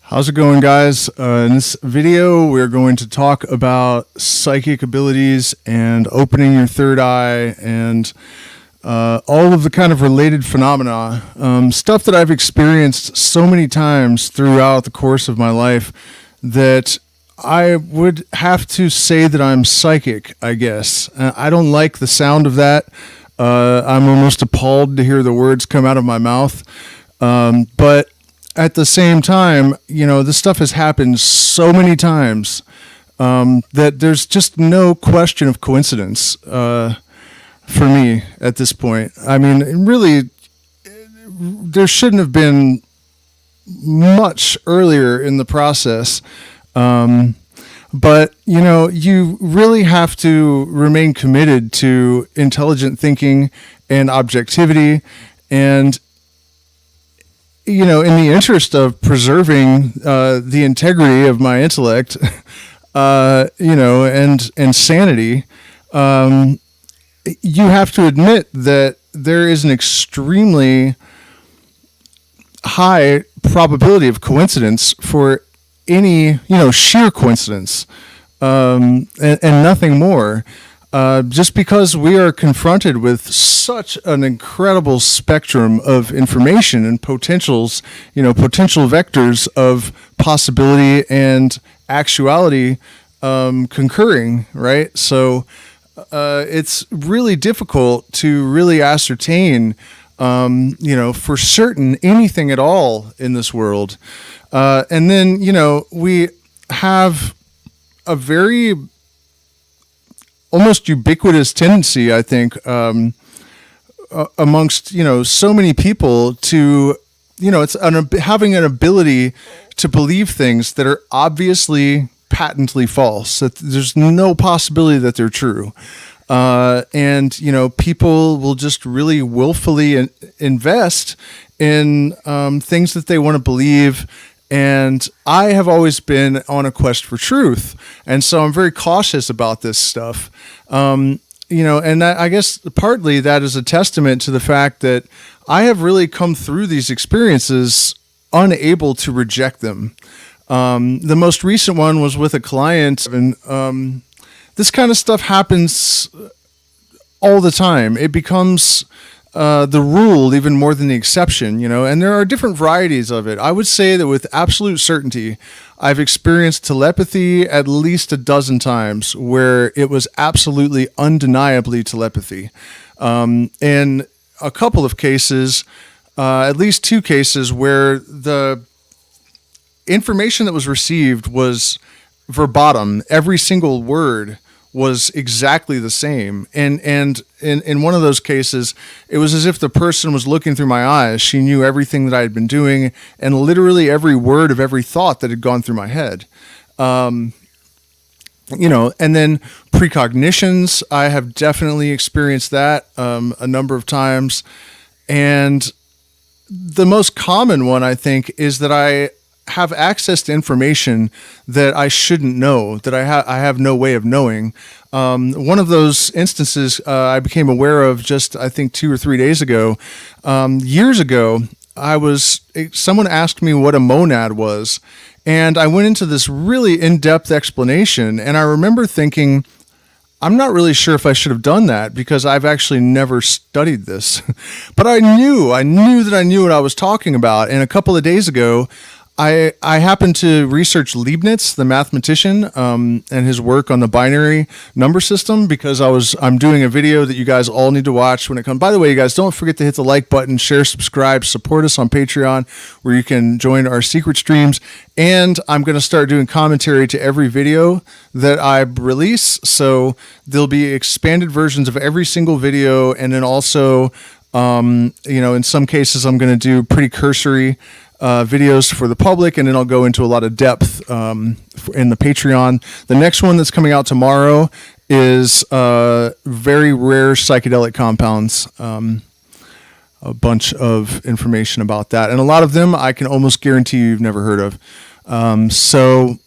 How's it going, guys? In this video, we're going to talk about psychic abilities and opening your third eye and all of the kind of related phenomena, stuff that I've experienced so many times throughout the course of my life that I would have to say that I'm psychic, I guess. I don't like the sound of that. I'm almost appalled to hear the words come out of my mouth. But at the same time, you know, this stuff has happened so many times that there's just no question of coincidence for me at this point. I mean, really, there shouldn't have been much earlier in the process. But, you know, you really have to remain committed to intelligent thinking and objectivity and, you know, in the interest of preserving the integrity of my intellect, you know, and sanity, you have to admit that there is an extremely high probability of coincidence for any, you know, sheer coincidence, and nothing more. Just because we are confronted with such an incredible spectrum of information and potentials, you know, potential vectors of possibility and actuality concurring, right? So it's really difficult to really ascertain, you know, for certain anything at all in this world. And then, you know, we have a very almost ubiquitous tendency, I think, amongst, you know, so many people to, you know, it's having an ability to believe things that are obviously patently false, that there's no possibility that they're true. And, you know, people will just really willfully invest in things that they want to believe. And I have always been on a quest for truth. And so I'm very cautious about this stuff. You know, and I guess partly that is a testament to the fact that I have really come through these experiences unable to reject them. The most recent one was with a client, and this kind of stuff happens all the time. It becomes the rule even more than the exception, you know, and there are different varieties of it. I would say that with absolute certainty, I've experienced telepathy at least a dozen times where it was absolutely undeniably telepathy. And a couple of cases, at least two cases where the information that was received was verbatim. Every single word was exactly the same. And in one of those cases, it was as if the person was looking through my eyes. She knew everything that I had been doing and literally every word of every thought that had gone through my head. You know, and then precognitions, I have definitely experienced that a number of times. And the most common one, I think, is that I have access to information that I shouldn't know, that I have no way of knowing. One of those instances I became aware of just, I think, 2 or 3 days ago. Years ago, someone asked me what a monad was, and I went into this really in-depth explanation, and I remember thinking, I'm not really sure if I should have done that because I've actually never studied this. But I knew that I knew what I was talking about, and a couple of days ago, I happened to research Leibniz, the mathematician, and his work on the binary number system because I'm doing a video that you guys all need to watch when it comes. By the way, you guys, don't forget to hit the like button, share, subscribe, support us on Patreon, where you can join our secret streams. And I'm going to start doing commentary to every video that I release. So there'll be expanded versions of every single video. And then also, you know, in some cases, I'm going to do pretty cursory videos for the public, and then I'll go into a lot of depth in the Patreon. The next one that's coming out tomorrow is very rare psychedelic compounds. A bunch of information about that, and a lot of them I can almost guarantee you've never heard of. So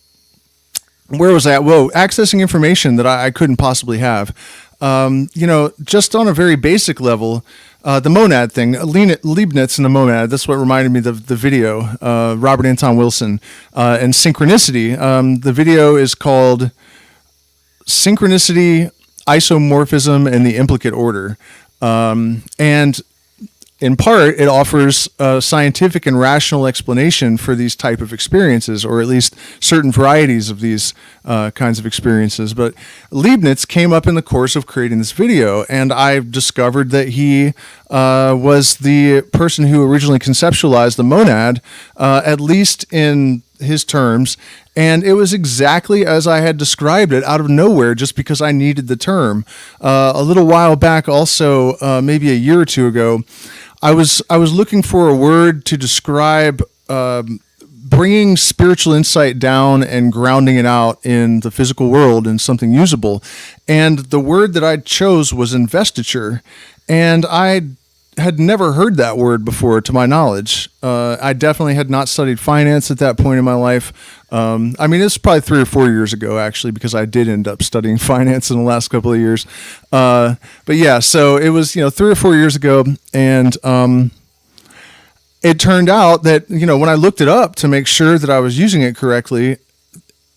where was I at? Whoa, accessing information that I couldn't possibly have. Just on a very basic level, the monad thing, Leibniz and the monad, that's what reminded me of the video, Robert Anton Wilson, and synchronicity. The video is called Synchronicity, Isomorphism, and the Implicate Order. And in part, it offers a scientific and rational explanation for these type of experiences, or at least certain varieties of these kinds of experiences. But Leibniz came up in the course of creating this video, and I discovered that he was the person who originally conceptualized the monad, at least in his terms, and it was exactly as I had described it out of nowhere, just because I needed the term. A little while back, also maybe a year or two ago, I was looking for a word to describe bringing spiritual insight down and grounding it out in the physical world in something usable, and the word that I chose was investiture, and I had never heard that word before, to my knowledge. I definitely had not studied finance at that point in my life. It's probably 3 or 4 years ago, actually, because I did end up studying finance in the last couple of years. But yeah, so it was, 3 or 4 years ago. And it turned out that, when I looked it up to make sure that I was using it correctly,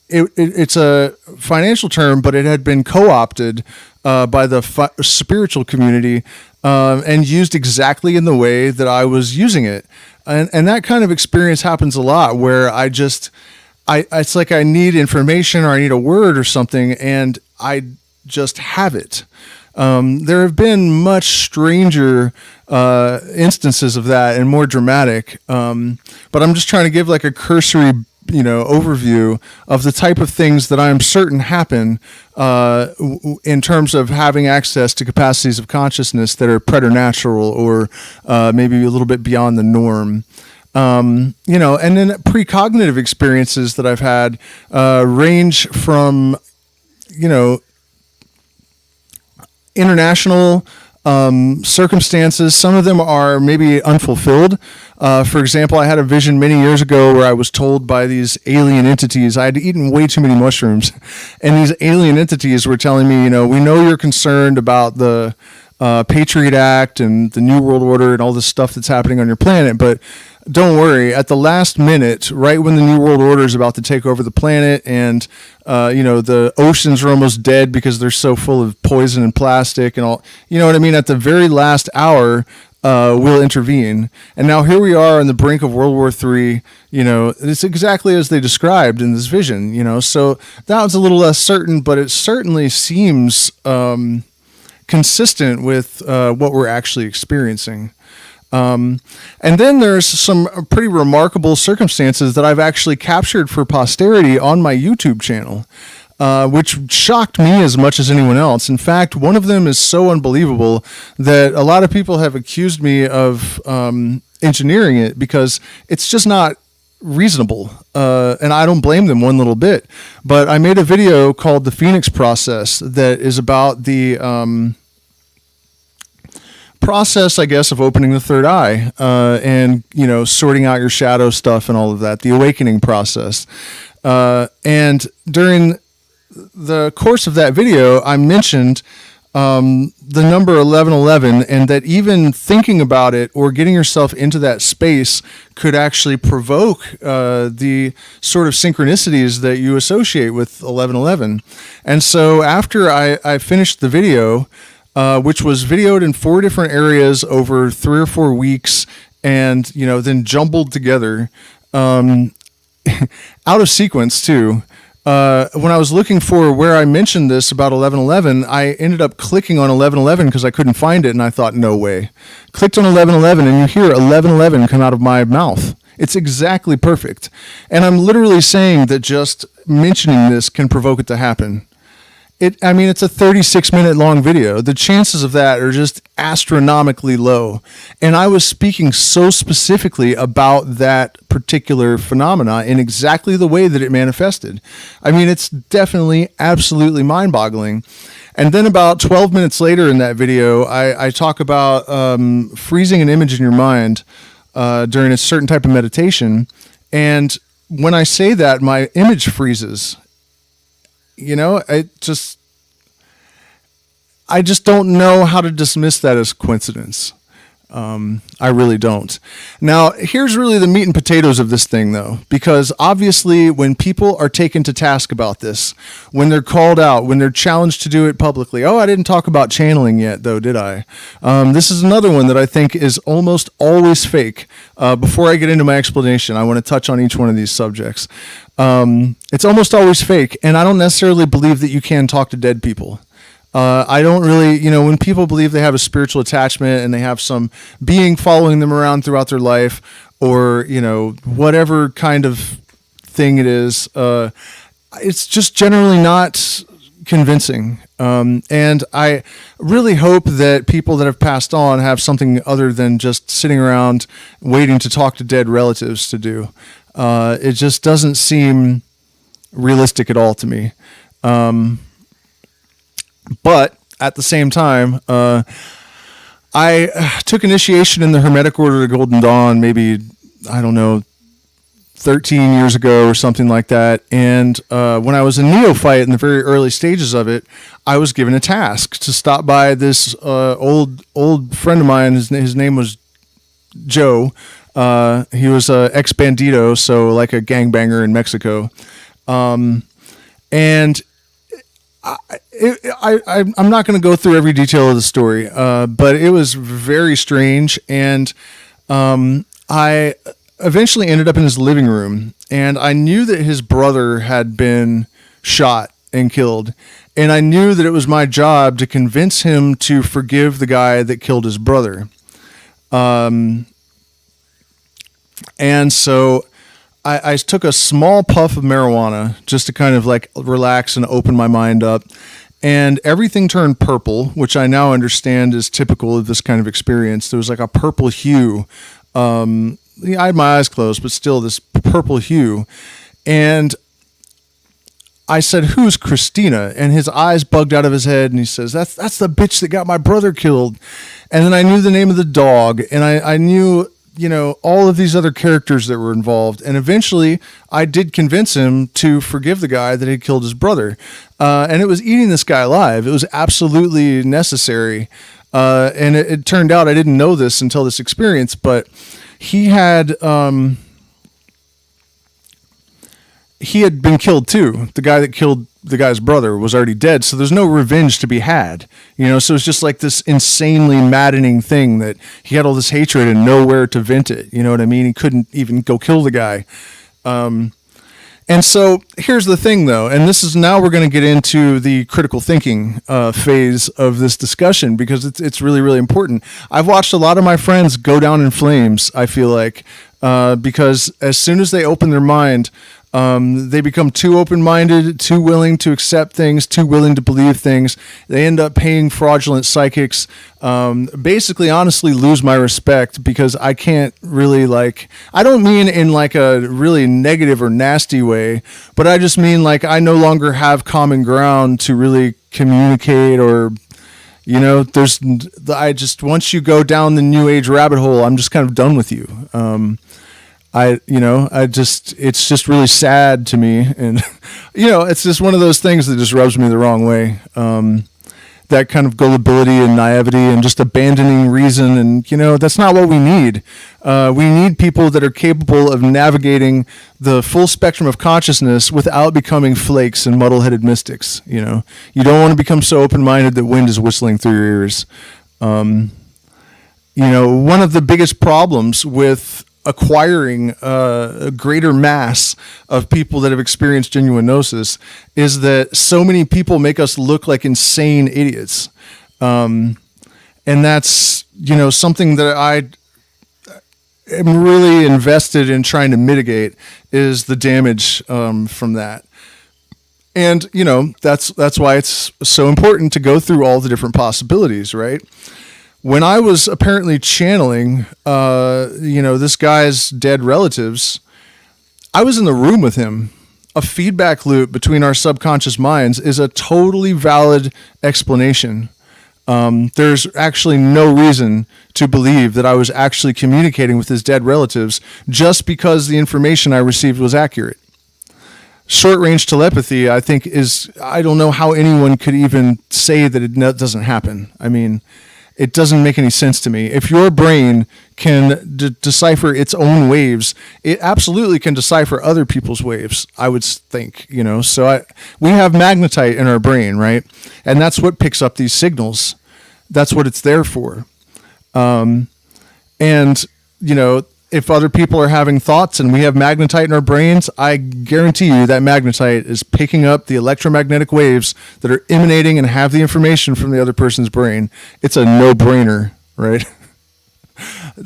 it's a financial term, but it had been co-opted by the spiritual community and used exactly in the way that I was using it. And that kind of experience happens a lot, where it's like I need information or I need a word or something, and I just have it. There have been much stranger instances of that and more dramatic. But I'm just trying to give like a cursory overview of the type of things that I'm certain happen in terms of having access to capacities of consciousness that are preternatural, or maybe a little bit beyond the norm. And then precognitive experiences that I've had range from, international circumstances. Some of them are maybe unfulfilled. For example, I had a vision many years ago where I was told by these alien entities, I had eaten way too many mushrooms, and these alien entities were telling me, we know you're concerned about the Patriot Act and the New World Order and all this stuff that's happening on your planet, but don't worry, at the last minute, right when the New World Order is about to take over the planet, and the oceans are almost dead because they're so full of poison and plastic and all, at the very last hour, we'll intervene. And now here we are on the brink of World War III. It's exactly as they described in this vision. So that was a little less certain, but it certainly seems consistent with what we're actually experiencing. And then there's some pretty remarkable circumstances that I've actually captured for posterity on my YouTube channel, which shocked me as much as anyone else. In fact, one of them is so unbelievable that a lot of people have accused me of engineering it, because it's just not reasonable. And I don't blame them one little bit. But I made a video called The Phoenix Process that is about the process, I guess, of opening the third eye and, sorting out your shadow stuff and all of that, the awakening process. And during the course of that video, I mentioned the number 1111, and that even thinking about it or getting yourself into that space could actually provoke the sort of synchronicities that you associate with 1111. And so after I finished the video, which was videoed in 4 different areas over 3 or 4 weeks, and then jumbled together, out of sequence too. When I was looking for where I mentioned this about 1111, I ended up clicking on 1111 because I couldn't find it, and I thought, no way. Clicked on 1111, and you hear 1111 come out of my mouth. It's exactly perfect. And I'm literally saying that just mentioning this can provoke it to happen. It's a 36-minute long video. The chances of that are just astronomically low. And I was speaking so specifically about that particular phenomena in exactly the way that it manifested. It's definitely absolutely mind-boggling. And then about 12 minutes later in that video, I talk about freezing an image in your mind during a certain type of meditation. And when I say that, my image freezes. I just don't know how to dismiss that as coincidence. I really don't. Now, here's really the meat and potatoes of this thing, though, because obviously when people are taken to task about this, when they're called out, when they're challenged to do it publicly, I didn't talk about channeling yet, though, did I? This is another one that I think is almost always fake. Before I get into my explanation, I want to touch on each one of these subjects. It's almost always fake, and I don't necessarily believe that you can talk to dead people. I don't really, when people believe they have a spiritual attachment and they have some being following them around throughout their life, or, whatever kind of thing it is, it's just generally not convincing. And I really hope that people that have passed on have something other than just sitting around waiting to talk to dead relatives to do. It just doesn't seem realistic at all to me. But at the same time, I took initiation in the Hermetic Order of Golden Dawn, maybe, 13 years ago or something like that. And when I was a neophyte in the very early stages of it, I was given a task to stop by this old friend of mine. His name was Joe. He was a ex-bandito, so like a gangbanger in Mexico. And I'm not going to go through every detail of the story, but it was very strange. And I eventually ended up in his living room, and I knew that his brother had been shot and killed. And I knew that it was my job to convince him to forgive the guy that killed his brother. And so I took a small puff of marijuana just to kind of like relax and open my mind up, and everything turned purple, which I now understand is typical of this kind of experience. There was like a purple hue. I had my eyes closed, but still this purple hue. And I said, "Who's Christina?" And his eyes bugged out of his head, and he says, that's the bitch that got my brother killed. And then I knew the name of the dog, and I knew, all of these other characters that were involved. And eventually I did convince him to forgive the guy that had killed his brother. And it was eating this guy alive. It was absolutely necessary. And it turned out I didn't know this until this experience, but he had been killed too. The guy that killed the guy's brother was already dead, so there's no revenge to be had. So it's just like this insanely maddening thing that he had all this hatred and nowhere to vent it. You know what I mean? He couldn't even go kill the guy. And so here's the thing, though, and this is now we're going to get into the critical thinking phase of this discussion, because it's really, really important. I've watched a lot of my friends go down in flames, I feel like, because as soon as they open their mind, they become too open-minded, too willing to accept things, too willing to believe things. They end up paying fraudulent psychics. Basically, honestly, lose my respect, because I can't really I don't mean in like a really negative or nasty way, but I just mean like I no longer have common ground to really communicate, or once you go down the new age rabbit hole, I'm just kind of done with you. It's just really sad to me. And, it's just one of those things that just rubs me the wrong way. That kind of gullibility and naivety and just abandoning reason. And, that's not what we need. We need people that are capable of navigating the full spectrum of consciousness without becoming flakes and muddle-headed mystics. You don't want to become so open-minded that wind is whistling through your ears. One of the biggest problems with acquiring a greater mass of people that have experienced genuine gnosis is that so many people make us look like insane idiots. And that's, something that I am really invested in trying to mitigate, is the damage from that. And, that's why it's so important to go through all the different possibilities, right? When I was apparently channeling, this guy's dead relatives, I was in the room with him. A feedback loop between our subconscious minds is a totally valid explanation. There's actually no reason to believe that I was actually communicating with his dead relatives just because the information I received was accurate. short range telepathy, I think I don't know how anyone could even say that it doesn't happen. I mean, it doesn't make any sense to me. If your brain can decipher its own waves, it absolutely can decipher other people's waves, I would think, So we have magnetite in our brain, right? And that's what picks up these signals. That's what it's there for. If other people are having thoughts and we have magnetite in our brains, I guarantee you that magnetite is picking up the electromagnetic waves that are emanating and have the information from the other person's brain. It's a no-brainer, right?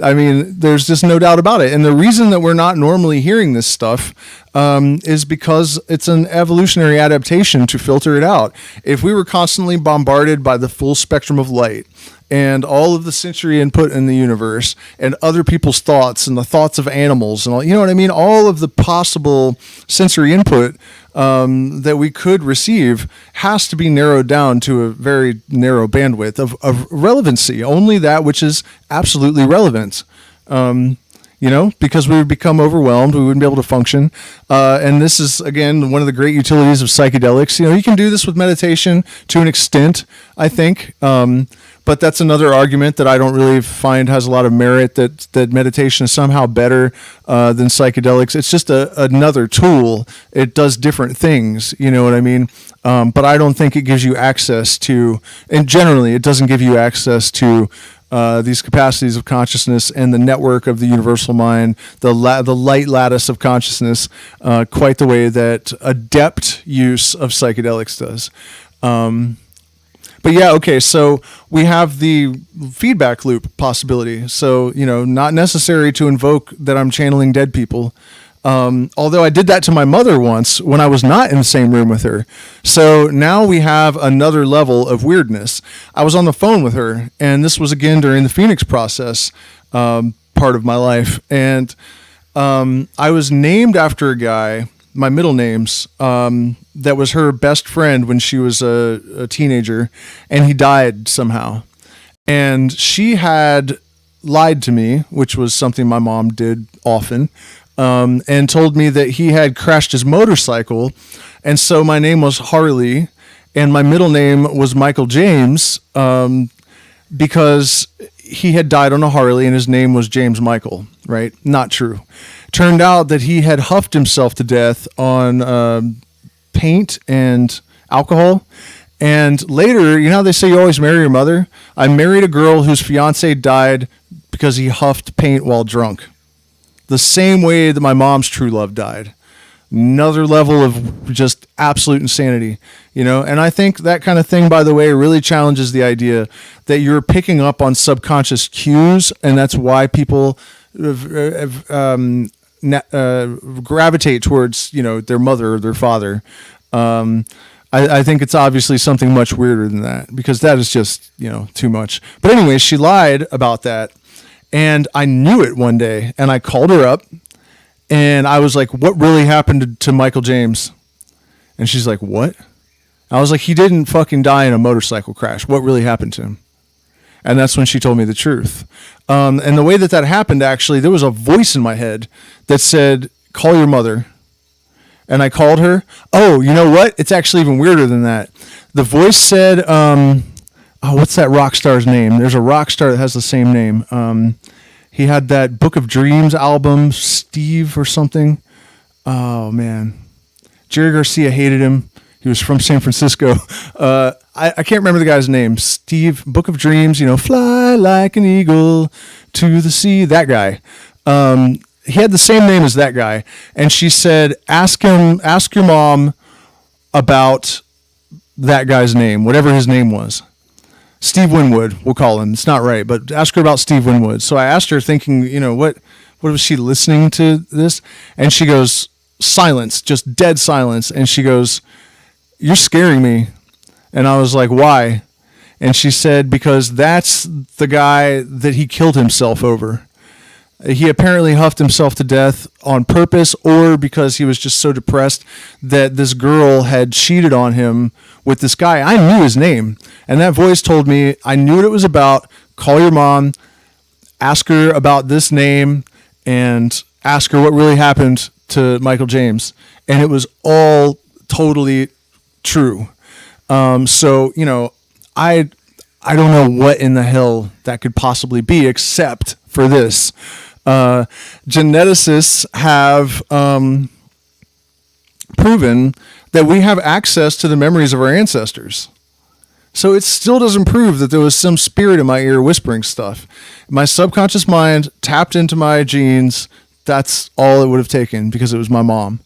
I mean, there's just no doubt about it. And the reason that we're not normally hearing this stuff is because it's an evolutionary adaptation to filter it out. If we were constantly bombarded by the full spectrum of light and all of the sensory input in the universe and other people's thoughts and the thoughts of animals and all, you know what I mean? All of the possible sensory input that we could receive has to be narrowed down to a very narrow bandwidth of relevancy, only that which is absolutely relevant. Because we would become overwhelmed, we wouldn't be able to function. And this is, again, one of the great utilities of psychedelics. You can do this with meditation to an extent, I think. But that's another argument that I don't really find has a lot of merit, that meditation is somehow better than psychedelics. It's just another tool. It does different things, you know what I mean? But I don't think it gives you access to, and generally it doesn't give you access to these capacities of consciousness and the network of the universal mind, the light lattice of consciousness, quite the way that adept use of psychedelics does. But yeah, okay, so we have the feedback loop possibility. So, not necessary to invoke that I'm channeling dead people. Although I did that to my mother once when I was not in the same room with her. So now we have another level of weirdness. I was on the phone with her, and this was again during the Phoenix process, part of my life. And I was named after a guy, my middle names, that was her best friend when she was a teenager, and he died somehow. And she had lied to me, which was something my mom did often, and told me that he had crashed his motorcycle. And so my name was Harley, and my middle name was Michael James, because he had died on a Harley and his name was James Michael, right? Not true. Turned out that he had huffed himself to death on paint and alcohol. And later, how they say you always marry your mother? I married a girl whose fiance died because he huffed paint while drunk. The same way that my mom's true love died. Another level of just absolute insanity, And I think that kind of thing, by the way, really challenges the idea that you're picking up on subconscious cues, and that's why people gravitate towards, their mother or their father. I think it's obviously something much weirder than that, because that is just, too much. But anyway, she lied about that, and I knew it one day, and I called her up, and I was like, what really happened to Michael James? And she's like, what? I was like, he didn't fucking die in a motorcycle crash. What really happened to him? And that's when she told me the truth. And the way that happened, actually, there was a voice in my head that said, call your mother. And I called her. Oh, you know what? It's actually even weirder than that. The voice said, what's that rock star's name? There's a rock star that has the same name. He had that Book of Dreams album, Steve or something. Oh, man. Jerry Garcia hated him. He was from San Francisco. I can't remember the guy's name. Steve, Book of Dreams, fly like an eagle to the sea. That guy. He had the same name as that guy. And she said, ask your mom about that guy's name, whatever his name was. Steve Winwood, we'll call him. It's not right, but ask her about Steve Winwood. So I asked her, thinking, what was she listening to this? And she goes, silence, just dead silence. And she goes, you're scaring me. And I was like, why? And she said, because that's the guy that he killed himself over. He apparently huffed himself to death on purpose, or because he was just so depressed that this girl had cheated on him with this guy. I knew his name. And that voice told me, I knew what it was about. Call your mom, ask her about this name, and ask her what really happened to Michael James. and it was all totally true. So, I don't know what in the hell that could possibly be except for this. Geneticists have proven that we have access to the memories of our ancestors. So it still doesn't prove that there was some spirit in my ear whispering stuff. My subconscious mind tapped into my genes. That's all it would have taken because it was my mom.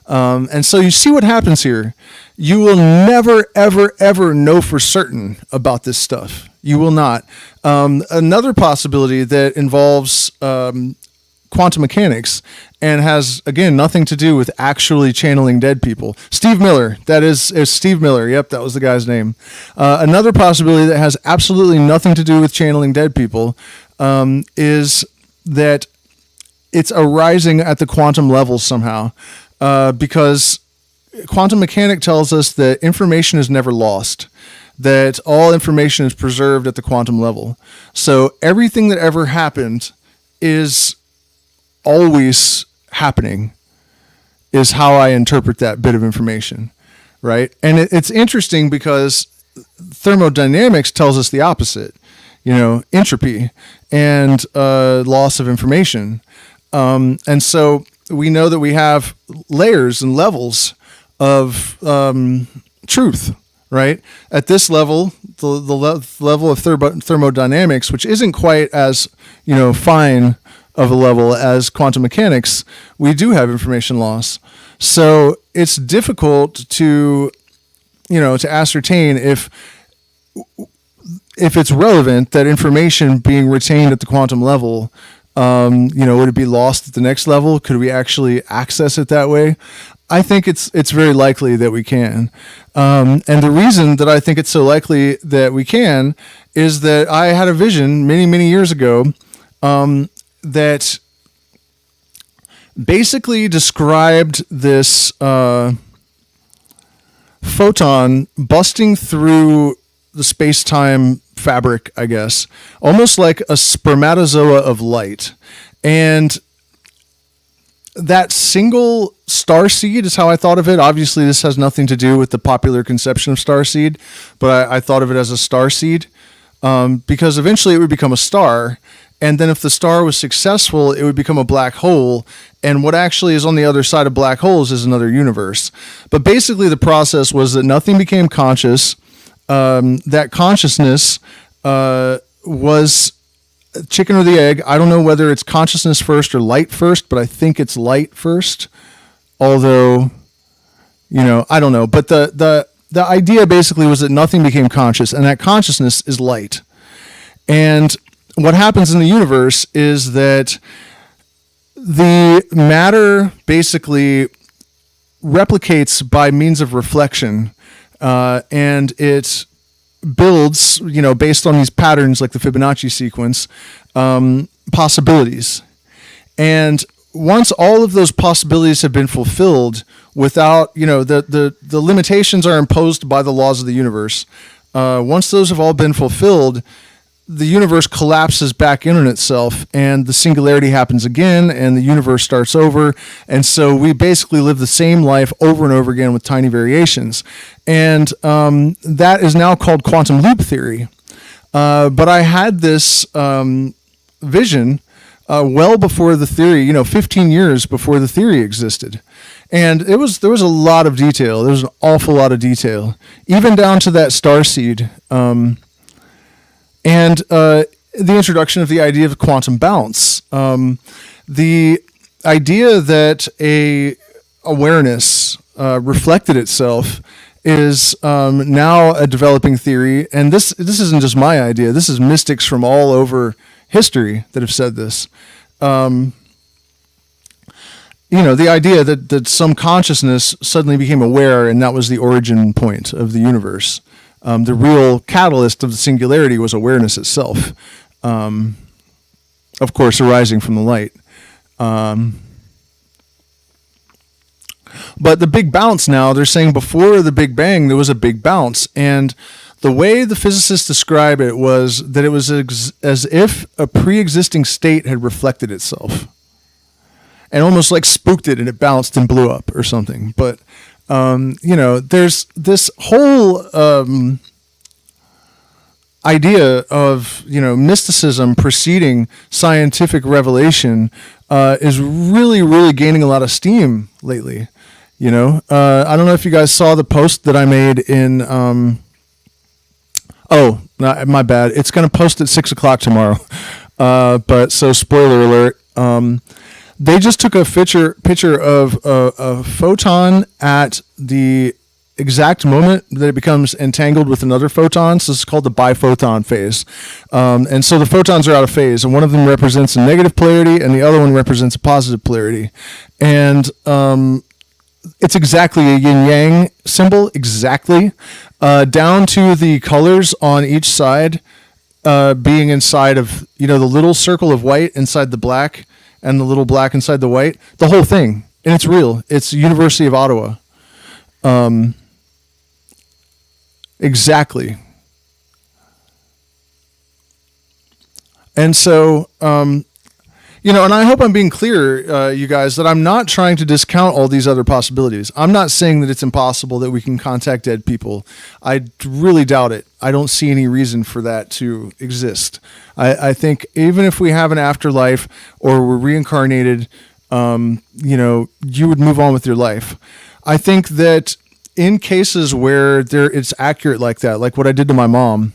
And so you see what happens here. You will never, ever, ever know for certain about this stuff. You will not. Another possibility that involves quantum mechanics and has, again, nothing to do with actually channeling dead people. Steve Miller. That is Steve Miller. Yep, that was the guy's name. Another possibility that has absolutely nothing to do with channeling dead people is that it's arising at the quantum level somehow. Because quantum mechanic tells us that information is never lost, that all information is preserved at the quantum level. So everything that ever happened is always happening, is how I interpret that bit of information, right? And it's interesting because thermodynamics tells us the opposite, entropy and loss of information. And so we know that we have layers and levels of truth, right? At this level, the level of thermodynamics, which isn't quite as fine of a level as quantum mechanics, we do have information loss. So it's difficult to ascertain if it's relevant that information being retained at the quantum level. Would it be lost at the next level? Could we actually access it that way? I think it's very likely that we can. And the reason that I think it's so likely that we can is that I had a vision many, many years ago that basically described this photon busting through the space-time fabric, I guess, almost like a spermatozoa of light. And that single starseed is how I thought of it. Obviously, this has nothing to do with the popular conception of starseed, but I thought of it as a starseed because eventually it would become a star. And then if the star was successful, it would become a black hole. And what actually is on the other side of black holes is another universe. But basically, the process was that nothing became conscious. That consciousness was chicken or the egg. I don't know whether it's consciousness first or light first, but I think it's light first. Although, I don't know. But the idea basically was that nothing became conscious, and that consciousness is light. And what happens in the universe is that the matter basically replicates by means of reflection. And it builds, based on these patterns like the Fibonacci sequence, possibilities. And once all of those possibilities have been fulfilled without, the limitations are imposed by the laws of the universe. Once those have all been fulfilled, the universe collapses back in on itself and the singularity happens again and the universe starts over. And so we basically live the same life over and over again with tiny variations. And that is now called quantum loop theory. But I had this vision well before the theory, 15 years before the theory existed. And there was a lot of detail. There was an awful lot of detail, even down to that starseed. And the introduction of the idea of quantum bounce, the idea that a awareness reflected itself is now a developing theory. And this isn't just my idea. This is mystics from all over history that have said this. The idea that some consciousness suddenly became aware, and that was the origin point of the universe. The real catalyst of the singularity was awareness itself, of course, arising from the light. But the big bounce now, they're saying before the Big Bang, there was a big bounce. And the way the physicists describe it was that it was as if a pre-existing state had reflected itself. and almost like spooked it, and it bounced and blew up or something. But there's this whole idea of mysticism preceding scientific revelation is really gaining a lot of steam lately. I don't know if you guys saw the post that I made in my bad, it's going to post at 6:00 tomorrow, but so spoiler alert, they just took a picture of a photon at the exact moment that it becomes entangled with another photon. So it's called the biphoton phase. And so the photons are out of phase, and one of them represents a negative polarity and the other one represents a positive polarity. And it's exactly a yin-yang symbol, exactly, down to the colors on each side being inside of, the little circle of white inside the black and the little black inside the white, the whole thing. And it's real. It's University of Ottawa. Exactly. And so, and I hope I'm being clear, you guys, that I'm not trying to discount all these other possibilities. I'm not saying that it's impossible that we can contact dead people. I really doubt it. I don't see any reason for that to exist. I think even if we have an afterlife or we're reincarnated, you would move on with your life. I think that in cases where it's accurate like that, like what I did to my mom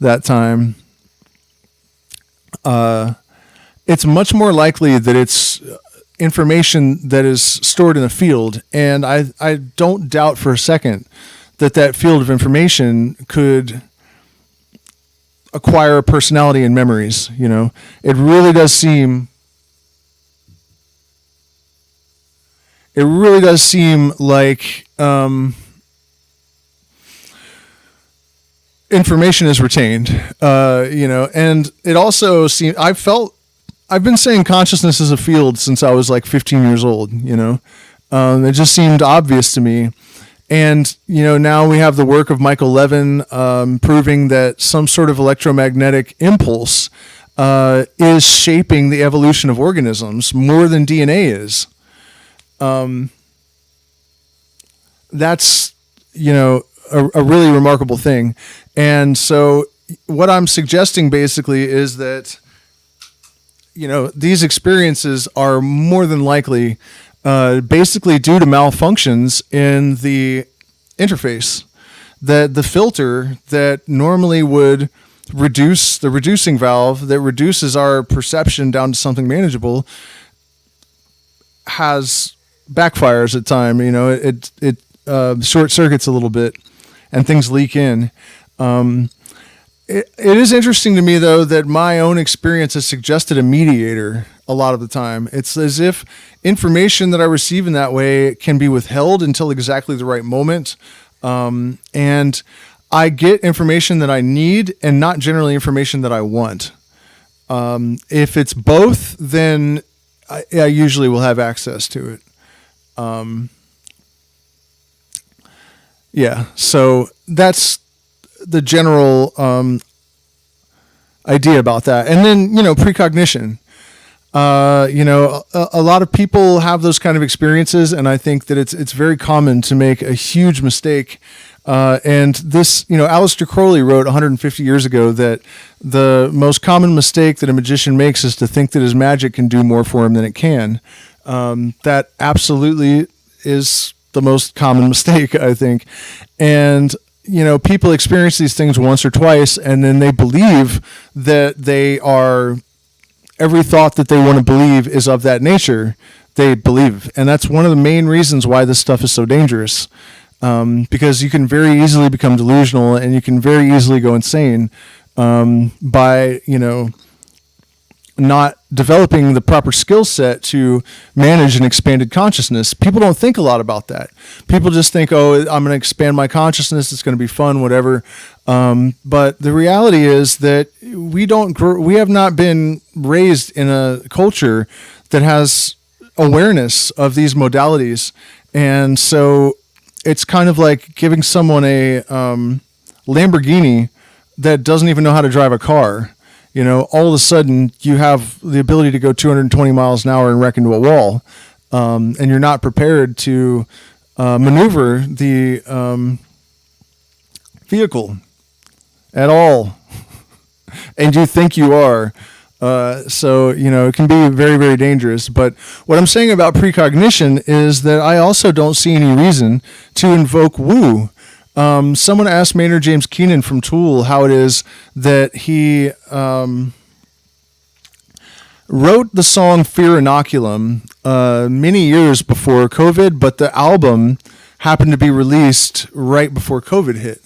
that time, it's much more likely that it's information that is stored in a field. And I don't doubt for a second that field of information could acquire a personality and memories. It really does seem like information is retained, and it also seems, I've been saying consciousness is a field since I was like 15 years old, it just seemed obvious to me. And, now we have the work of Michael Levin, proving that some sort of electromagnetic impulse, is shaping the evolution of organisms more than DNA is. That's, a really remarkable thing. And so what I'm suggesting basically is that, these experiences are more than likely, basically due to malfunctions in the interface, that the filter that normally would reduce the reducing valve that reduces our perception down to something manageable backfires at time. It short circuits a little bit and things leak in. It is interesting to me, though, that my own experience has suggested a mediator a lot of the time. It's as if information that I receive in that way can be withheld until exactly the right moment. And I get information that I need and not generally information that I want. If it's both, then I usually will have access to it. So that's the general idea about that. And then, precognition. A lot of people have those kind of experiences, and I think that it's very common to make a huge mistake. And this, Aleister Crowley wrote 150 years ago that the most common mistake that a magician makes is to think that his magic can do more for him than it can. That absolutely is the most common mistake, I think. And, people experience these things once or twice, and then they believe that every thought that they want to believe is of that nature. They believe. And that's one of the main reasons why this stuff is so dangerous. Because you can very easily become delusional, and you can very easily go insane by, not developing the proper skill set to manage an expanded consciousness. People don't think a lot about that. People just think, I'm going to expand my consciousness. It's going to be fun, whatever. But the reality is that we have not been raised in a culture that has awareness of these modalities. And so it's kind of like giving someone a Lamborghini that doesn't even know how to drive a car. all of a sudden you have the ability to go 220 miles an hour and wreck into a wall, and you're not prepared to maneuver the vehicle at all, and you think you are. So, it can be very, very dangerous. But what I'm saying about precognition is that I also don't see any reason to invoke woo. Someone asked Maynard James Keenan from Tool how it is that he wrote the song Fear Inoculum many years before COVID, but the album happened to be released right before COVID hit,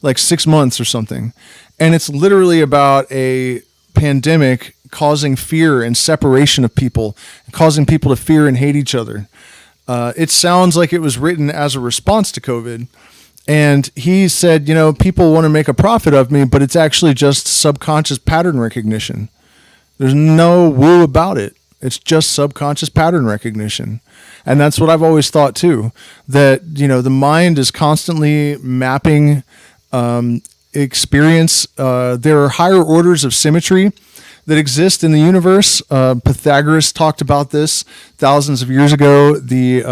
like 6 months or something. And it's literally about a pandemic causing fear and separation of people, causing people to fear and hate each other. It sounds like it was written as a response to COVID. And he said, people want to make a profit of me, but it's actually just subconscious pattern recognition. There's no woo about it. It's just subconscious pattern recognition. And that's what I've always thought too, that, the mind is constantly mapping experience. There are higher orders of symmetry that exist in the universe. Pythagoras talked about this thousands of years ago. The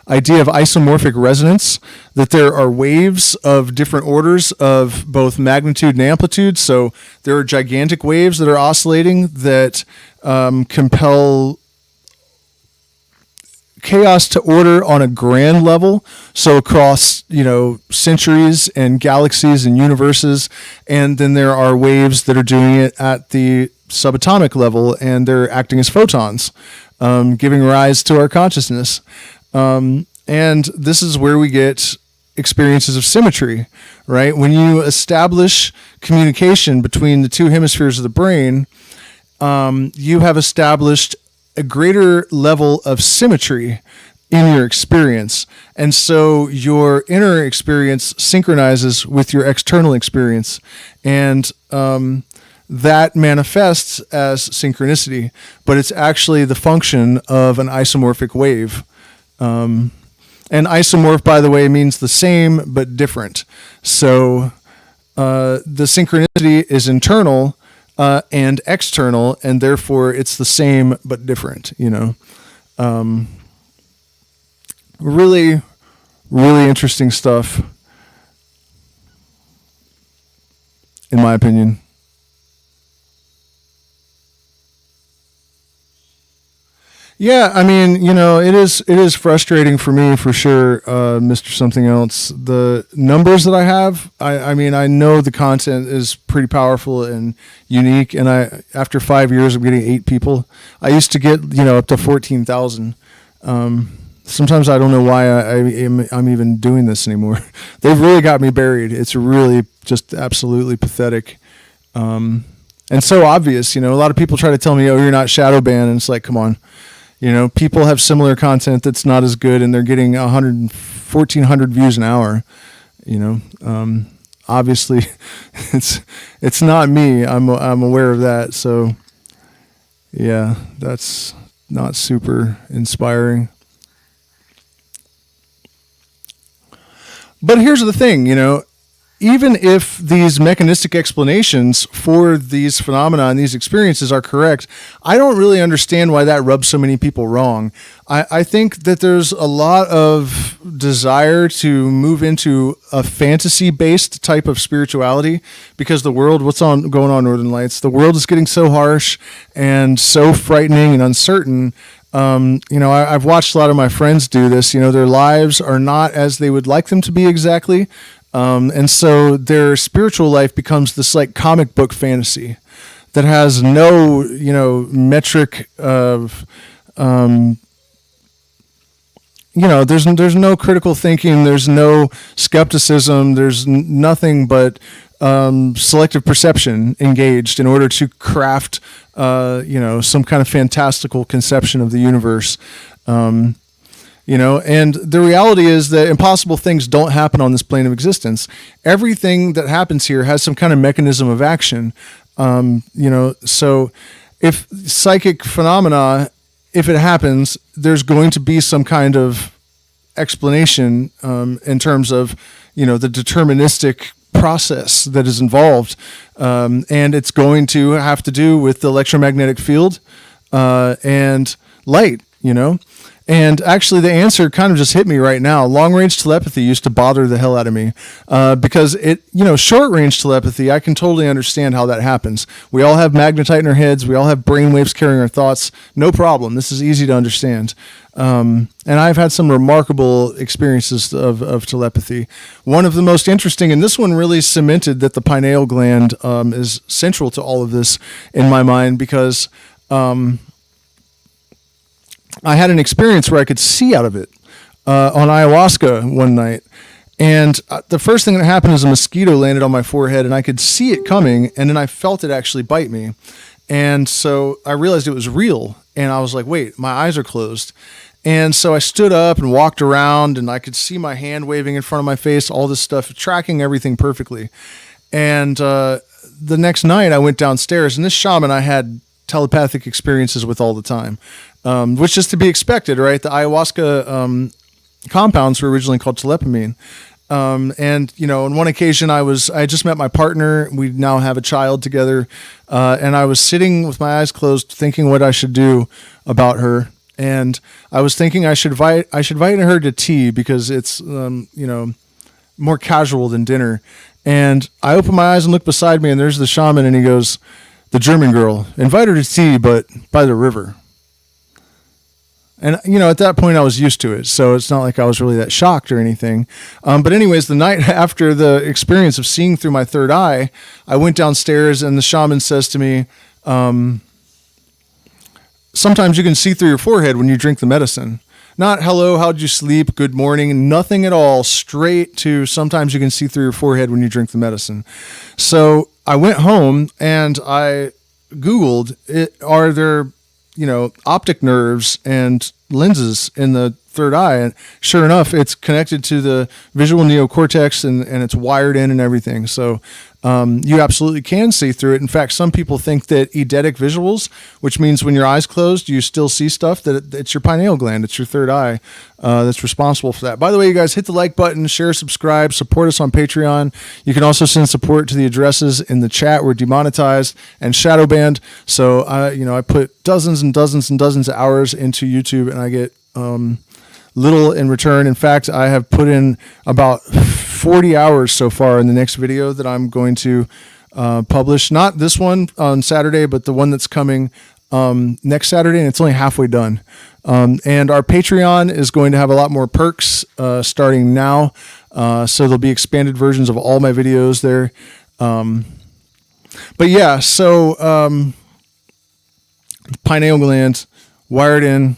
idea of isomorphic resonance, that there are waves of different orders of both magnitude and amplitude. So there are gigantic waves that are oscillating that compel chaos to order on a grand level, so across centuries and galaxies and universes. And then there are waves that are doing it at the subatomic level, and they're acting as photons, giving rise to our consciousness. And this is where we get experiences of symmetry, right? When you establish communication between the two hemispheres of the brain, you have established a greater level of symmetry in your experience. And so your inner experience synchronizes with your external experience. And that manifests as synchronicity, but it's actually the function of an isomorphic wave. And isomorph, by the way, means the same but different. So the synchronicity is internal and external, and therefore it's the same but different. Really, really interesting stuff, in my opinion. Yeah, I mean, it is frustrating for me for sure, Mr. Something Else. The numbers that I have, I mean, I know the content is pretty powerful and unique, and after 5 years, I'm getting 8 people. I used to get, up to 14,000. Sometimes I don't know why I'm even doing this anymore. They've really got me buried. It's really just absolutely pathetic. And so obvious, a lot of people try to tell me, oh, you're not shadow banned, and it's like, come on. People have similar content that's not as good, and they're getting 1,400 views an hour. Obviously, it's not me. I'm aware of that. So, yeah, that's not super inspiring. But here's the thing, even if these mechanistic explanations for these phenomena and these experiences are correct, I don't really understand why that rubs so many people wrong. I think that there's a lot of desire to move into a fantasy-based type of spirituality because the world, going on, Northern Lights? The world is getting so harsh and so frightening and uncertain. I've watched a lot of my friends do this. Their lives are not as they would like them to be exactly. And so their spiritual life becomes this like comic book fantasy that has no, metric of, there's no critical thinking, there's no skepticism, there's nothing but selective perception engaged in order to craft, some kind of fantastical conception of the universe. And the reality is that impossible things don't happen on this plane of existence. Everything that happens here has some kind of mechanism of action. So if psychic phenomena, if it happens, there's going to be some kind of explanation in terms of, the deterministic process that is involved. And it's going to have to do with the electromagnetic field and light, And actually, the answer kind of just hit me right now. Long-range telepathy used to bother the hell out of me because short-range telepathy, I can totally understand how that happens. We all have magnetite in our heads. We all have brain waves carrying our thoughts. No problem. This is easy to understand. And I've had some remarkable experiences of telepathy. One of the most interesting, and this one really cemented that the pineal gland is central to all of this in my mind because I had an experience where I could see out of it on ayahuasca one night. And the first thing that happened is a mosquito landed on my forehead and I could see it coming. And then I felt it actually bite me. And so I realized it was real. And I was like, wait, my eyes are closed. And so I stood up and walked around and I could see my hand waving in front of my face, all this stuff, tracking everything perfectly. And the next night I went downstairs and this shaman I had telepathic experiences with all the time. Which is to be expected, right? The ayahuasca compounds were originally called telepamine. And, on one occasion I just met my partner. We now have a child together. And I was sitting with my eyes closed thinking what I should do about her. And I was thinking I should invite her to tea because it's, more casual than dinner. And I opened my eyes and looked beside me and there's the shaman and he goes, "The German girl, invite her to tea, but by the river." And, at that point I was used to it. So it's not like I was really that shocked or anything. But anyways, the night after the experience of seeing through my third eye, I went downstairs and the shaman says to me, sometimes you can see through your forehead when you drink the medicine. Not hello, how'd you sleep? Good morning. Nothing at all. Straight to sometimes you can see through your forehead when you drink the medicine. So I went home and I Googled, are there optic nerves and lenses in the third eye. And sure enough, it's connected to the visual neocortex and it's wired in and everything. So you absolutely can see through it. In fact, some people think that eidetic visuals, which means when your eyes closed, you still see stuff, that it's your pineal gland. It's your third eye that's responsible for that. By the way, you guys, hit the like button, share, subscribe, support us on Patreon. You can also send support to the addresses in the chat. We're demonetized and shadow banned. So I put dozens and dozens and dozens of hours into YouTube and I get little in return. In fact, I have put in about 40 hours so far in the next video that I'm going to publish. Not this one on Saturday, but the one that's coming next Saturday, and it's only halfway done. And our Patreon is going to have a lot more perks starting now. So there'll be expanded versions of all my videos there. But yeah, so pineal gland wired in,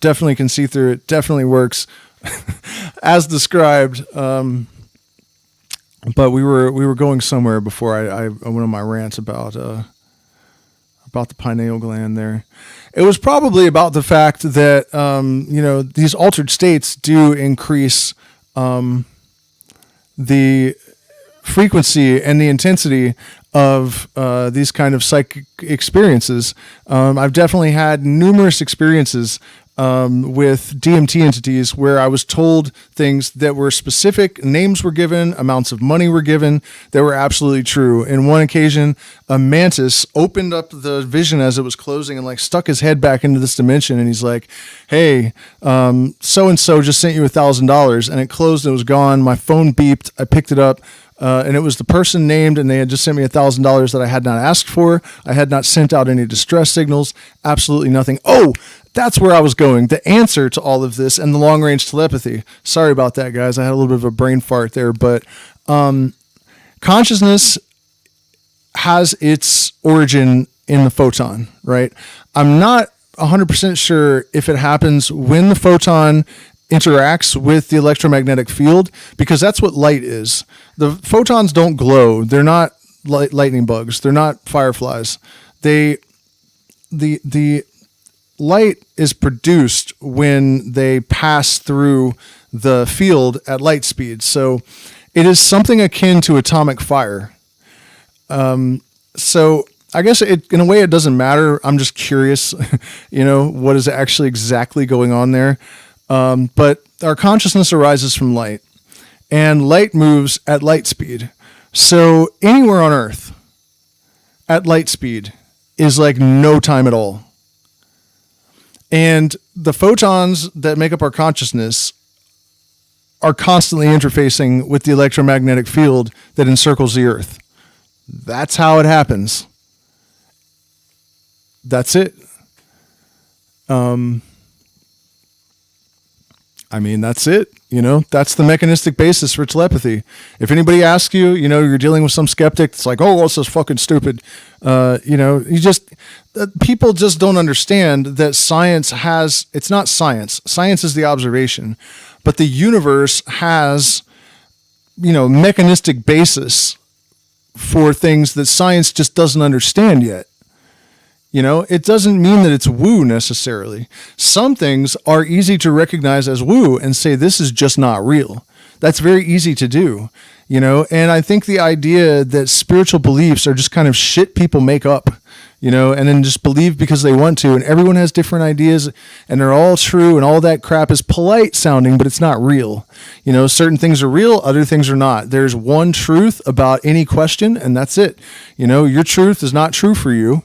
definitely can see through it, definitely works as described. But we were going somewhere before I went on my rant about the pineal gland there. It was probably about the fact that, these altered states do increase the frequency and the intensity of these kind of psychic experiences. I've definitely had numerous experiences with DMT entities where I was told things that were specific, names were given, amounts of money were given that were absolutely true. In one occasion, a mantis opened up the vision as it was closing and stuck his head back into this dimension. And he's like, "Hey, so-and-so just sent you $1,000 and it closed and it was gone. My phone beeped. I picked it up. And it was the person named, and they had just sent me $1,000 that I had not asked for. I had not sent out any distress signals, absolutely nothing." Oh, that's where I was going. The answer to all of this and the long-range telepathy. Sorry about that, guys. I had a little bit of a brain fart there, but consciousness has its origin in the photon, right? I'm not 100% sure if it happens when the photon interacts with the electromagnetic field, because that's what light is. The photons don't glow. They're not lightning bugs. They're not fireflies. The light is produced when they pass through the field at light speed. So it is something akin to atomic fire. So I guess in a way it doesn't matter. I'm just curious, what is actually exactly going on there. But our consciousness arises from light, and light moves at light speed. So anywhere on Earth at light speed is like no time at all. And the photons that make up our consciousness are constantly interfacing with the electromagnetic field that encircles the Earth. That's how it happens. That's it. That's it. That's the mechanistic basis for telepathy. If anybody asks you, you're dealing with some skeptic, it's like, oh, well, this is fucking stupid. People just don't understand that science it's not science. Science is the observation, but the universe has, mechanistic basis for things that science just doesn't understand yet. It doesn't mean that it's woo necessarily. Some things are easy to recognize as woo and say, this is just not real. That's very easy to do, and I think the idea that spiritual beliefs are just kind of shit people make up, and then just believe because they want to, and everyone has different ideas and they're all true and all that crap is polite sounding, but it's not real. Certain things are real, other things are not. There's one truth about any question, and that's it. Your truth is not true for you.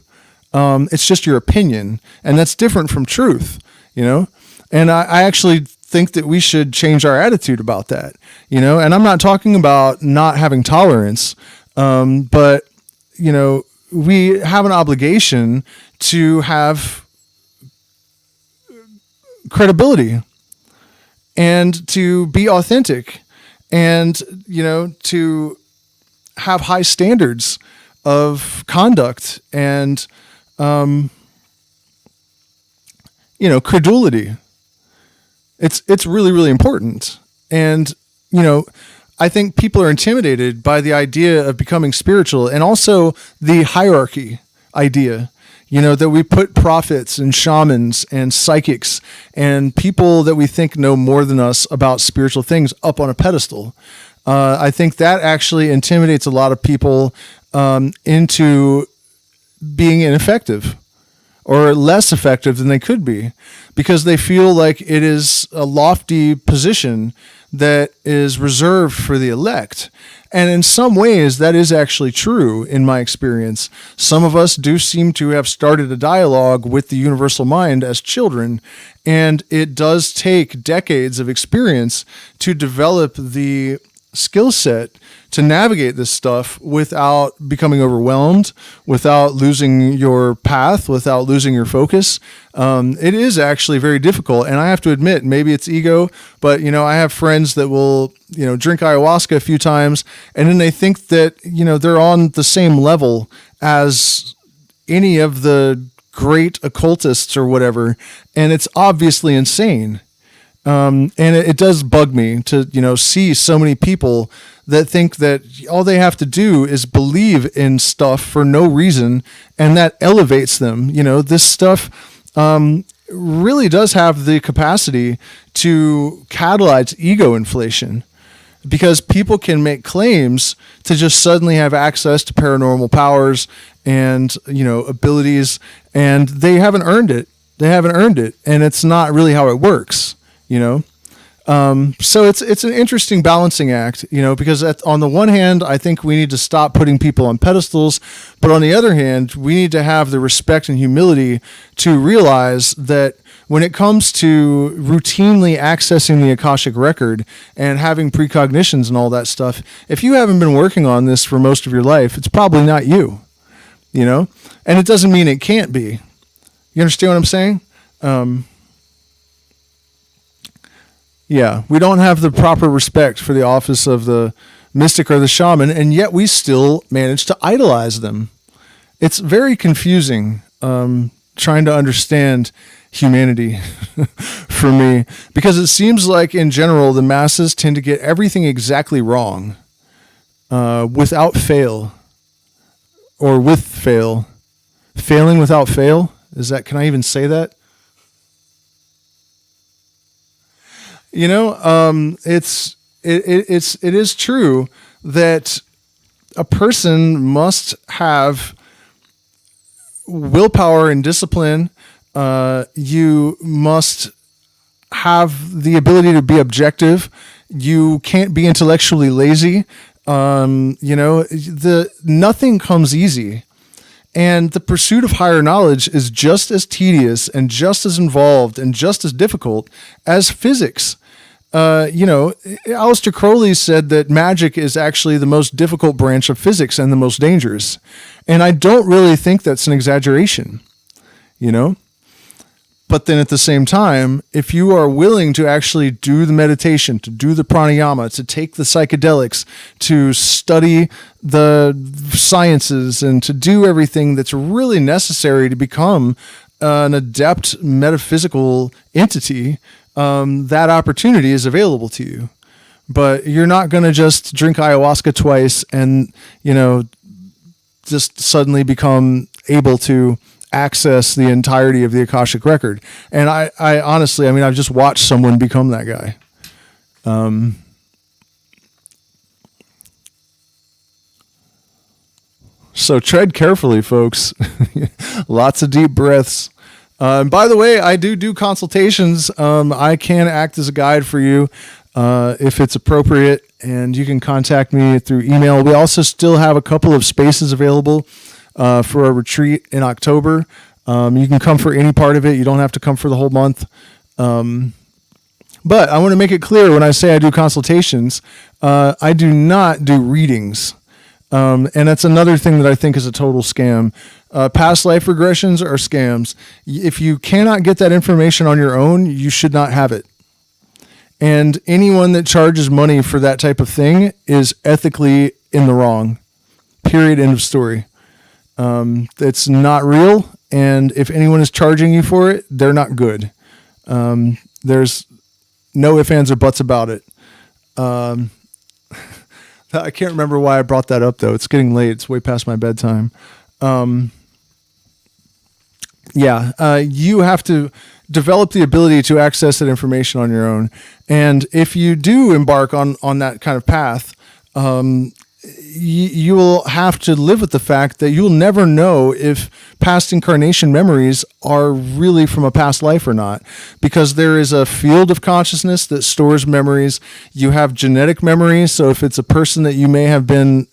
It's just your opinion, and that's different from truth, and I actually think that we should change our attitude about that, and I'm not talking about not having tolerance, but, we have an obligation to have credibility and to be authentic and, to have high standards of conduct and, credulity. It's really, really important. And, I think people are intimidated by the idea of becoming spiritual and also the hierarchy idea, that we put prophets and shamans and psychics and people that we think know more than us about spiritual things up on a pedestal. I think that actually intimidates a lot of people into being ineffective or less effective than they could be, because they feel like it is a lofty position that is reserved for the elect. And in some ways, that is actually true in my experience. Some of us do seem to have started a dialogue with the universal mind as children, and it does take decades of experience to develop the skill set to navigate this stuff without becoming overwhelmed, without losing your path, without losing your focus. It is actually very difficult. And I have to admit, maybe it's ego, but I have friends that will, drink ayahuasca a few times and then they think that, they're on the same level as any of the great occultists or whatever. And it's obviously insane. And it does bug me to, see so many people that think that all they have to do is believe in stuff for no reason, and that elevates them. This stuff really does have the capacity to catalyze ego inflation, because people can make claims to just suddenly have access to paranormal powers and, abilities, and they haven't earned it. And it's not really how it works. So it's an interesting balancing act, because on the one hand, I think we need to stop putting people on pedestals, but on the other hand, we need to have the respect and humility to realize that when it comes to routinely accessing the Akashic record and having precognitions and all that stuff, if you haven't been working on this for most of your life, it's probably not you, and it doesn't mean it can't be. You understand what I'm saying? Yeah, we don't have the proper respect for the office of the mystic or the shaman, and yet we still manage to idolize them. It's very confusing trying to understand humanity for me, because it seems like in general the masses tend to get everything exactly wrong without fail, or with fail. Failing without fail? Can I even say that? It is true that a person must have willpower and discipline. You must have the ability to be objective. You can't be intellectually lazy. Nothing comes easy. And the pursuit of higher knowledge is just as tedious and just as involved and just as difficult as physics. Aleister Crowley said that magic is actually the most difficult branch of physics and the most dangerous. And I don't really think that's an exaggeration, But then at the same time, if you are willing to actually do the meditation, to do the pranayama, to take the psychedelics, to study the sciences, and to do everything that's really necessary to become an adept metaphysical entity, that opportunity is available to you. But you're not going to just drink ayahuasca twice and, just suddenly become able to access the entirety of the Akashic record. And I honestly, I've just watched someone become that guy. So tread carefully, folks. Lots of deep breaths. And by the way, I do consultations. I can act as a guide for you if it's appropriate, and you can contact me through email. We also still have a couple of spaces available for a retreat in October. You can come for any part of it. You don't have to come for the whole month. But I want to make it clear when I say I do consultations, I do not do readings. And that's another thing that I think is a total scam. Past life regressions are scams. If you cannot get that information on your own, you should not have it. And anyone that charges money for that type of thing is ethically in the wrong. Period. End of story. It's not real. And if anyone is charging you for it, they're not good. There's no ifs, ands, or buts about it. I can't remember why I brought that up, though. It's getting late. It's way past my bedtime. You have to develop the ability to access that information on your own. And if you do embark on that kind of path, you will have to live with the fact that you'll never know if past incarnation memories are really from a past life or not, because there is a field of consciousness that stores memories. You have genetic memories. So if it's a person that you may have been,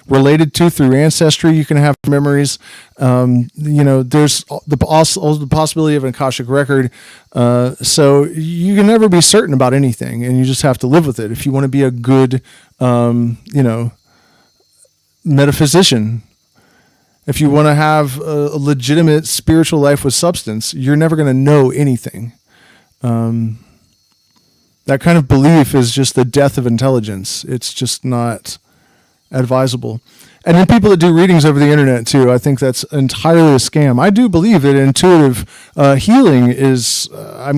related to through ancestry, you can have memories. There's also the possibility of an Akashic record. So you can never be certain about anything, and you just have to live with it. If you want to be a good, metaphysician, if you want to have a legitimate spiritual life with substance, you're never going to know anything. That kind of belief is just the death of intelligence. It's just not advisable. And then people that do readings over the internet too, I think that's entirely a scam. I do believe that intuitive healing is, I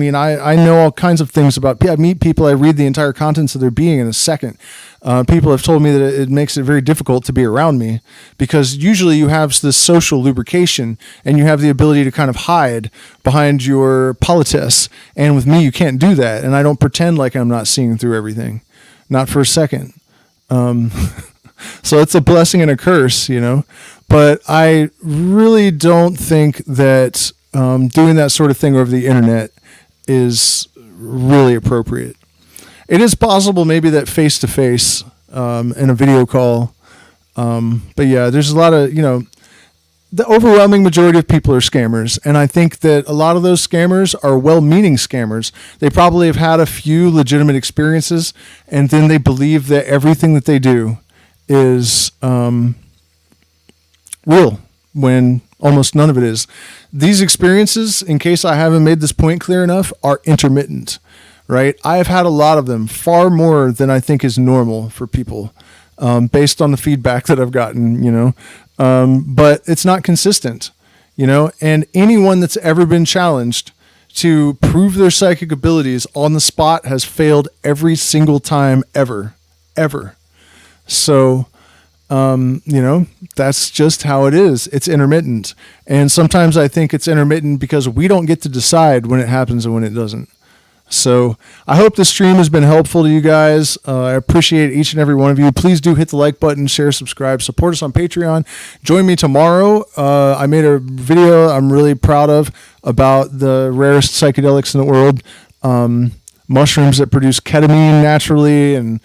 know all kinds of things about, I meet people, I read the entire contents of their being in a second. People have told me that it makes it very difficult to be around me, because usually you have this social lubrication and you have the ability to kind of hide behind your politesse. And with me, you can't do that. And I don't pretend like I'm not seeing through everything. Not for a second. So it's a blessing and a curse, but I really don't think that doing that sort of thing over the internet is really appropriate. It is possible maybe that face-to-face in a video call. But yeah, there's a lot of, the overwhelming majority of people are scammers. And I think that a lot of those scammers are well-meaning scammers. They probably have had a few legitimate experiences, and then they believe that everything that they do is real, when almost none of it is. These experiences, in case I haven't made this point clear enough, are intermittent, right? I have had a lot of them, far more than I think is normal for people, based on the feedback that I've gotten, but it's not consistent, and anyone that's ever been challenged to prove their psychic abilities on the spot has failed every single time ever. So, that's just how it is. It's intermittent. And sometimes I think it's intermittent because we don't get to decide when it happens and when it doesn't. So I hope this stream has been helpful to you guys. I appreciate each and every one of you. Please do hit the like button, share, subscribe, support us on Patreon. Join me tomorrow. I made a video I'm really proud of about the rarest psychedelics in the world. Mushrooms that produce ketamine naturally, and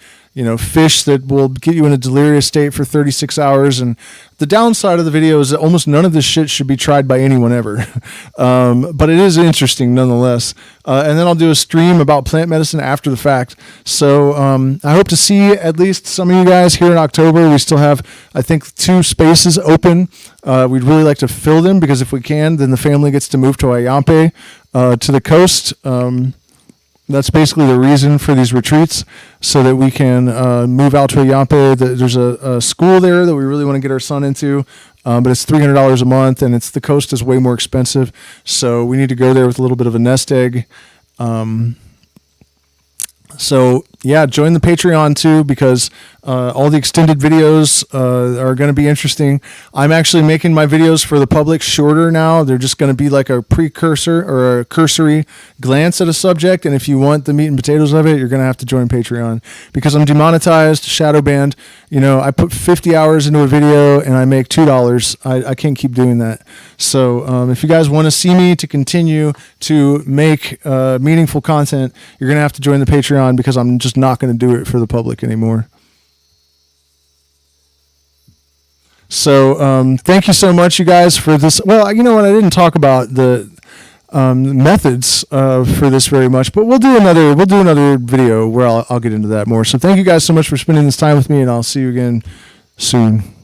fish that will get you in a delirious state for 36 hours. And the downside of the video is that almost none of this shit should be tried by anyone ever. But it is interesting nonetheless. And then I'll do a stream about plant medicine after the fact. So I hope to see at least some of you guys here in October. We still have, I think, 2 spaces open. We'd really like to fill them, because if we can, then the family gets to move to Ayampe, to the coast. That's basically the reason for these retreats, so that we can move out to Ayampe. There's a school there that we really want to get our son into, but it's $300 a month, and the coast is way more expensive. So we need to go there with a little bit of a nest egg. So yeah, join the Patreon too, because all the extended videos are going to be interesting. I'm actually making my videos for the public shorter now. They're just going to be like a precursor or a cursory glance at a subject. And if you want the meat and potatoes of it, you're going to have to join Patreon, because I'm demonetized, shadow banned. I put 50 hours into a video and I make $2. I can't keep doing that. So if you guys want to see me to continue to make meaningful content, you're going to have to join the Patreon, because I'm just not going to do it for the public anymore. So thank you so much, you guys, for this. Well, you know what? I didn't talk about the methods for this very much, but we'll do another video where I'll get into that more. So thank you guys so much for spending this time with me, and I'll see you again soon.